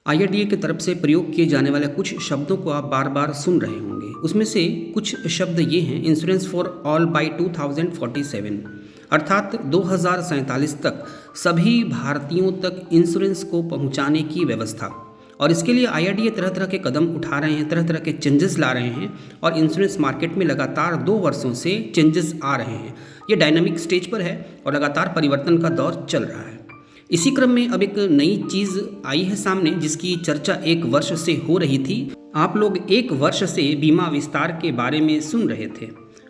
IRDA की तरफ से प्रयोग किए जाने वाले कुछ शब्दों को आप बार बार सुन रहे होंगे। उसमें से कुछ शब्द ये हैं: इंश्योरेंस फॉर ऑल बाय 2047, अर्थात 2047 तक सभी भारतीयों तक इंश्योरेंस को पहुंचाने की व्यवस्था। और इसके लिए आईआरडीए तरह तरह के कदम उठा रहे हैं, तरह तरह के चेंजेस ला रहे हैं और इंश्योरेंस मार्केट में लगातार 2 वर्षों से चेंजेस आ रहे हैं। ये डायनामिक स्टेज पर है और लगातार परिवर्तन का दौर चल रहा है। इसी क्रम में अब एक नई चीज़ आई है सामने, जिसकी चर्चा 1 वर्ष से हो रही थी। आप लोग 1 वर्ष से बीमा विस्तार के बारे में सुन रहे थे।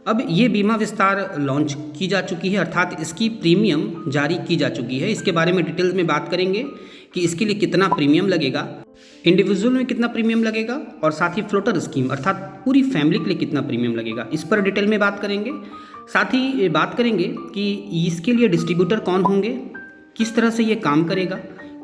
अब ये बीमा विस्तार लॉन्च की जा चुकी है, अर्थात इसकी प्रीमियम जारी की जा चुकी है। इसके बारे में डिटेल्स में बात करेंगे कि इसके लिए कितना प्रीमियम लगेगा, इंडिविजुअल में कितना प्रीमियम लगेगा और साथ ही फ्लोटर स्कीम अर्थात पूरी फैमिली के लिए कितना प्रीमियम लगेगा, इस पर डिटेल में बात करेंगे। साथ ही बात करेंगे कि इसके लिए डिस्ट्रीब्यूटर कौन होंगे, किस तरह से ये काम करेगा,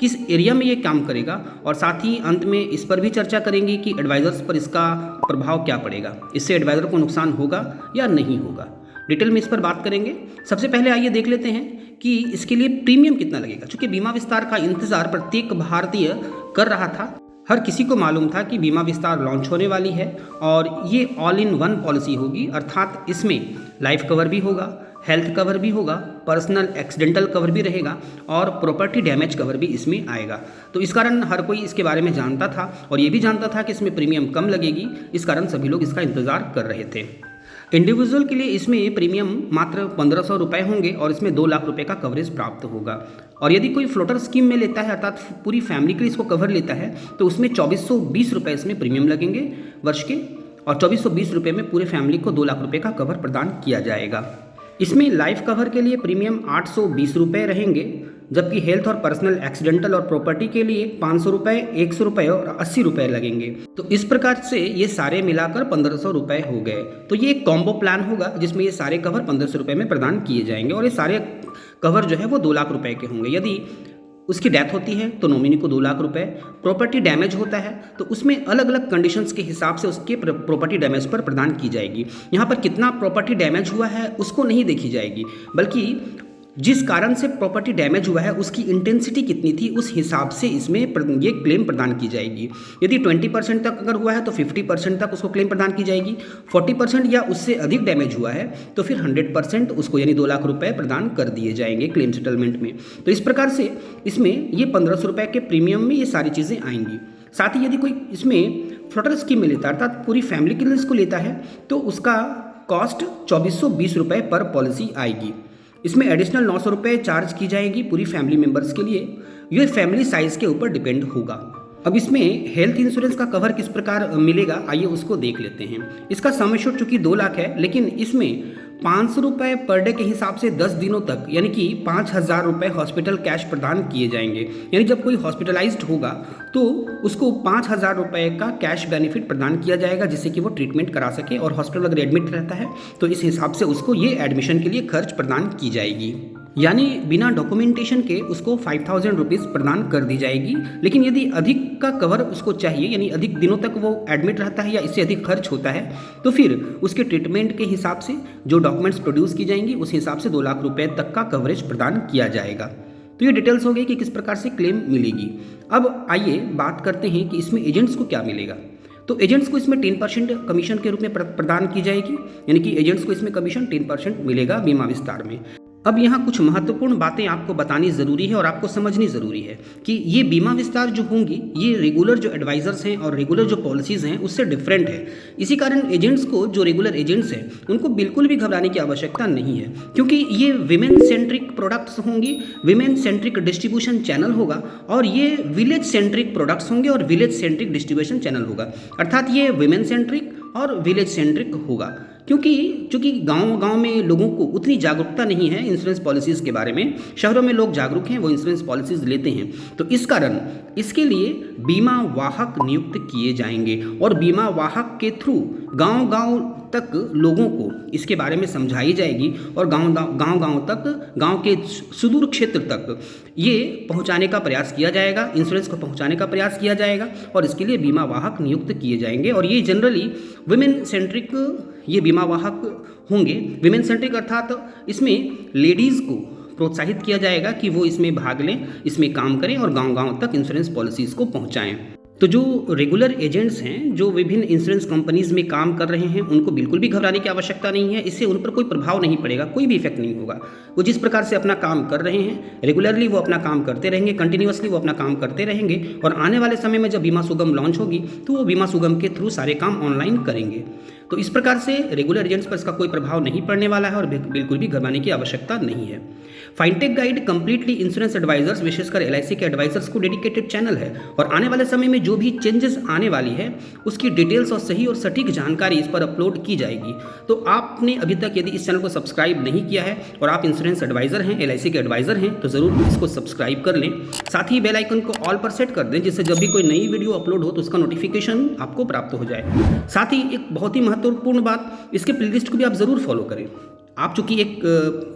किस एरिया में ये काम करेगा, और साथ ही अंत में इस पर भी चर्चा करेंगे कि एडवाइज़र्स पर इसका प्रभाव क्या पड़ेगा, इससे एडवाइज़र को नुकसान होगा या नहीं होगा। डिटेल में इस पर बात करेंगे। सबसे पहले आइए देख लेते हैं कि इसके लिए प्रीमियम कितना लगेगा। चूँकि बीमा विस्तार का इंतज़ार प्रत्येक भारतीय कर रहा था, हर किसी को मालूम था कि बीमा विस्तार लॉन्च होने वाली है और ये ऑल इन वन पॉलिसी होगी, अर्थात इसमें लाइफ कवर भी होगा, हेल्थ कवर भी होगा, पर्सनल एक्सीडेंटल कवर भी रहेगा और प्रॉपर्टी डैमेज कवर भी इसमें आएगा। तो इस कारण हर कोई इसके बारे में जानता था और ये भी जानता था कि इसमें प्रीमियम कम लगेगी, इस कारण सभी लोग इसका इंतज़ार कर रहे थे। इंडिविजुअल के लिए इसमें प्रीमियम मात्र 1500 रुपये होंगे और इसमें 2 लाख रुपए का कवरेज प्राप्त होगा। और यदि कोई फ्लोटर स्कीम में लेता है, अर्थात पूरी फैमिली के लिए इसको कवर लेता है, तो उसमें 2420 रुपये इसमें प्रीमियम लगेंगे वर्ष के, और 2420 रुपये में पूरे फैमिली को 2 लाख रुपये का कवर प्रदान किया जाएगा। इसमें लाइफ कवर के लिए प्रीमियम 820 रुपये रहेंगे, जबकि हेल्थ और पर्सनल एक्सीडेंटल और प्रॉपर्टी के लिए 500 रुपये, 100 रुपये और 80 रुपये लगेंगे। तो इस प्रकार से ये सारे मिलाकर 1500 रुपये हो गए। तो ये एक कॉम्बो प्लान होगा जिसमें ये सारे कवर 1500 रुपये में प्रदान किए जाएंगे और ये सारे कवर जो है वो 2 लाख रुपये के होंगे। यदि उसकी डेथ होती है तो नॉमिनी को 2 लाख रुपए, प्रॉपर्टी डैमेज होता है तो उसमें अलग अलग कंडीशंस के हिसाब से उसके प्रॉपर्टी डैमेज पर प्रदान की जाएगी। यहाँ पर कितना प्रॉपर्टी डैमेज हुआ है उसको नहीं देखी जाएगी, बल्कि जिस कारण से प्रॉपर्टी डैमेज हुआ है उसकी इंटेंसिटी कितनी थी उस हिसाब से इसमें ये क्लेम प्रदान की जाएगी। यदि 20% तक अगर हुआ है तो 50% तक उसको क्लेम प्रदान की जाएगी। 40% या उससे अधिक डैमेज हुआ है तो फिर 100% उसको यानी 2 लाख रुपए प्रदान कर दिए जाएंगे क्लेम सेटलमेंट में। तो इस प्रकार से इसमें ये 1500 रुपये के प्रीमियम में ये सारी चीज़ें आएंगी। साथ ही यदि कोई इसमें फ्लोटर स्कीम में लेता है, अर्थात पूरी फैमिली के लिए इसको लेता है, तो उसका कॉस्ट 2420 रुपये पर पॉलिसी आएगी। इसमें एडिशनल 900 रुपये चार्ज की जाएगी पूरी फैमिली मेंबर्स के लिए। ये फैमिली साइज़ के ऊपर डिपेंड होगा। अब इसमें हेल्थ इंश्योरेंस का कवर किस प्रकार मिलेगा, आइए उसको देख लेते हैं। इसका सम एश्योर्ड चूँकि 2 लाख है, लेकिन इसमें 500 रुपये पर डे के हिसाब से 10 दिनों तक यानी कि 5000 रुपये हॉस्पिटल कैश प्रदान किए जाएंगे। यानी जब कोई हॉस्पिटलाइज्ड होगा तो उसको 5000 रुपये का कैश बेनिफिट प्रदान किया जाएगा, जिससे कि वो ट्रीटमेंट करा सके। और हॉस्पिटल अगर एडमिट रहता है तो इस हिसाब से उसको ये एडमिशन के लिए खर्च प्रदान की जाएगी। यानी बिना डॉक्यूमेंटेशन के उसको 5000 रुपीज़ प्रदान कर दी जाएगी। लेकिन यदि अधिक का कवर उसको चाहिए, यानी अधिक दिनों तक वो एडमिट रहता है या इससे अधिक खर्च होता है, तो फिर उसके ट्रीटमेंट के हिसाब से जो डॉक्यूमेंट्स प्रोड्यूस की जाएंगी उस हिसाब से 2 लाख रुपये तक का कवरेज प्रदान किया जाएगा। तो ये डिटेल्स हो गई कि किस प्रकार से क्लेम मिलेगी। अब आइए बात करते हैं कि इसमें एजेंट्स को क्या मिलेगा। तो एजेंट्स को इसमें 10% कमीशन के रूप में प्रदान की जाएगी, यानी कि एजेंट्स को इसमें कमीशन 10% मिलेगा बीमा विस्तार में। अब यहाँ कुछ महत्वपूर्ण बातें आपको बतानी ज़रूरी है और आपको समझनी ज़रूरी है कि ये बीमा विस्तार जो होंगी ये रेगुलर जो एडवाइज़र्स हैं और रेगुलर जो पॉलिसीज़ हैं उससे डिफरेंट है। इसी कारण एजेंट्स को, जो रेगुलर एजेंट्स हैं, उनको बिल्कुल भी घबराने की आवश्यकता नहीं है, क्योंकि ये विमेन सेंट्रिक प्रोडक्ट्स होंगी, विमेन सेंट्रिक डिस्ट्रीब्यूशन चैनल होगा और ये विलेज सेंट्रिक प्रोडक्ट्स होंगे और विलेज सेंट्रिक डिस्ट्रीब्यूशन चैनल होगा। अर्थात ये विमेन सेंट्रिक और विलेज सेंट्रिक होगा, क्योंकि गांव में लोगों को उतनी जागरूकता नहीं है इंश्योरेंस पॉलिसीज़ के बारे में। शहरों में लोग जागरूक हैं, वो इंश्योरेंस पॉलिसीज़ लेते हैं। तो इस कारण इसके लिए बीमा वाहक नियुक्त किए जाएंगे और बीमा वाहक के थ्रू गांव तक लोगों को इसके बारे में समझाई जाएगी और गांव तक, गांव के सुदूर क्षेत्र तक ये पहुंचाने का प्रयास किया जाएगा, इंश्योरेंस को पहुंचाने का प्रयास किया जाएगा और इसके लिए बीमा वाहक नियुक्त किए जाएंगे। और ये जनरली वुमेन सेंट्रिक ये बीमा वाहक होंगे। विमेन सेंट्रिक अर्थात इसमें लेडीज़ को प्रोत्साहित किया जाएगा कि वो इसमें भाग लें, इसमें काम करें और गांव-गांव तक इंश्योरेंस पॉलिसीज़ को पहुंचाएं। तो जो रेगुलर एजेंट्स हैं, जो विभिन्न इंश्योरेंस कंपनीज़ में काम कर रहे हैं, उनको बिल्कुल भी घबराने की आवश्यकता नहीं है। इससे उन पर कोई प्रभाव नहीं पड़ेगा, कोई भी इफेक्ट नहीं होगा। वो जिस प्रकार से अपना काम कर रहे हैं, रेगुलरली वो अपना काम करते रहेंगे, कंटिन्यूअसली वो अपना काम करते रहेंगे और आने वाले समय में जब बीमा सुगम लॉन्च होगी तो वो बीमा सुगम के थ्रू सारे काम ऑनलाइन करेंगे। तो इस प्रकार से रेगुलर एजेंट्स पर इसका कोई प्रभाव नहीं पड़ने वाला है और बिल्कुल भी घबराने की आवश्यकता नहीं है। फाइनटेक गाइड कंप्लीटली इंश्योरेंस एडवाइजर्स, विशेषकर एलआईसी के एडवाइजर्स को डेडिकेटेड चैनल है और आने वाले समय में जो भी चेंजेस आने वाली है उसकी डिटेल्स और सही और सटीक जानकारी इस पर अपलोड की जाएगी। तो आपने अभी तक यदि इस चैनल को सब्सक्राइब नहीं किया है और आप इंश्योरेंस एडवाइजर हैं, एलआईसी के एडवाइजर हैं, तो ज़रूर इसको सब्सक्राइब कर लें। साथ ही बेल आइकन को ऑल पर सेट कर दें, जिससे जब भी कोई नई वीडियो अपलोड हो तो उसका नोटिफिकेशन आपको प्राप्त हो जाए। साथ ही एक बहुत ही महत्वपूर्ण बात, इसके प्लेलिस्ट को भी आप ज़रूर फॉलो करें। आप चूंकि एक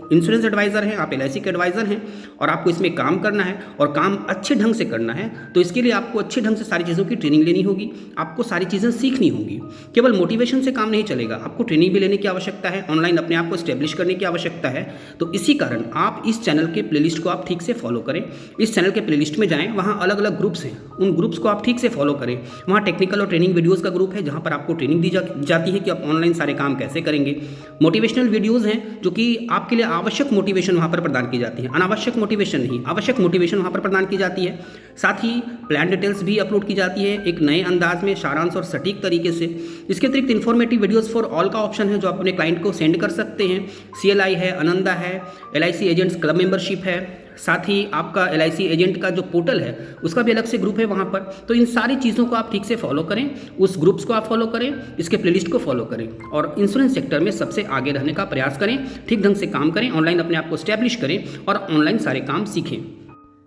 इंश्योरेंस एडवाइज़र हैं, आप एलआईसी के एडवाइज़र हैं और आपको इसमें काम करना है और काम अच्छे ढंग से करना है, तो इसके लिए आपको अच्छे ढंग से सारी चीज़ों की ट्रेनिंग लेनी होगी, आपको सारी चीज़ें सीखनी होंगी। केवल मोटिवेशन से काम नहीं चलेगा, आपको ट्रेनिंग भी लेने की आवश्यकता है, ऑनलाइन अपने आप को स्टेब्लिश करने की आवश्यकता है। तो इसी कारण आप इस चैनल के प्लेलिस्ट को आप ठीक से फॉलो करें। इस चैनल के प्लेलिस्ट में जाएँ, वहाँ अलग अलग ग्रुप्स हैं, उन ग्रुप्स को आप ठीक से फॉलो करें। वहाँ टेक्निकल और ट्रेनिंग वीडियोज़ का ग्रुप है जहाँ पर आपको ट्रेनिंग दी जाती है कि आप ऑनलाइन सारे काम कैसे करेंगे। मोटिवेशनल वीडियोज़ हैं जो कि आपके लिए आवश्यक मोटिवेशन वहाँ पर प्रदान की जाती है, अनावश्यक मोटिवेशन नहीं, आवश्यक मोटिवेशन वहाँ पर प्रदान की जाती है। साथ ही प्लान डिटेल्स भी अपलोड की जाती है एक नए अंदाज में, सारांश और सटीक तरीके से। इसके अतिरिक्त इन्फॉर्मेटिव वीडियोस फॉर ऑल का ऑप्शन है जो आप अपने क्लाइंट को सेंड कर सकते हैं। CLI है, आनंदा है, LIC एजेंट्स क्लब मेंबरशिप है, साथ ही आपका LIC एजेंट का जो पोर्टल है उसका भी अलग से ग्रुप है वहाँ पर। तो इन सारी चीज़ों को आप ठीक से फॉलो करें, उस ग्रुप्स को आप फॉलो करें, इसके प्लेलिस्ट को फॉलो करें और इंश्योरेंस सेक्टर में सबसे आगे रहने का प्रयास करें। ठीक ढंग से काम करें, ऑनलाइन अपने आप को स्टैब्लिश करें और ऑनलाइन सारे काम सीखें।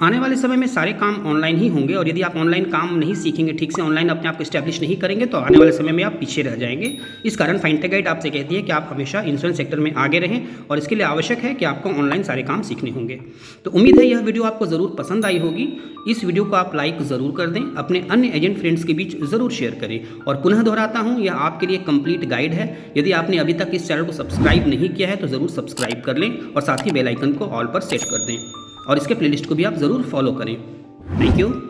आने वाले समय में सारे काम ऑनलाइन ही होंगे और यदि आप ऑनलाइन काम नहीं सीखेंगे, ठीक से ऑनलाइन अपने आप को स्टैब्लिश नहीं करेंगे, तो आने वाले समय में आप पीछे रह जाएंगे। इस कारण फाइनटेक गाइड आपसे कहती है कि आप हमेशा इंश्योरेंस सेक्टर में आगे रहें और इसके लिए आवश्यक है कि आपको ऑनलाइन सारे काम सीखने होंगे। तो उम्मीद है यह वीडियो आपको ज़रूर पसंद आई होगी। इस वीडियो को आप लाइक ज़रूर कर दें, अपने अन्य एजेंट फ्रेंड्स के बीच ज़रूर शेयर करें और पुनः दोहराता हूँ, यह आपके लिए कंप्लीट गाइड है। यदि आपने अभी तक इस चैनल को सब्सक्राइब नहीं किया है तो ज़रूर सब्सक्राइब कर लें और साथ ही बेल आइकन को ऑल पर सेट कर दें और इसके प्लेलिस्ट को भी आप ज़रूर फॉलो करें। Thank you.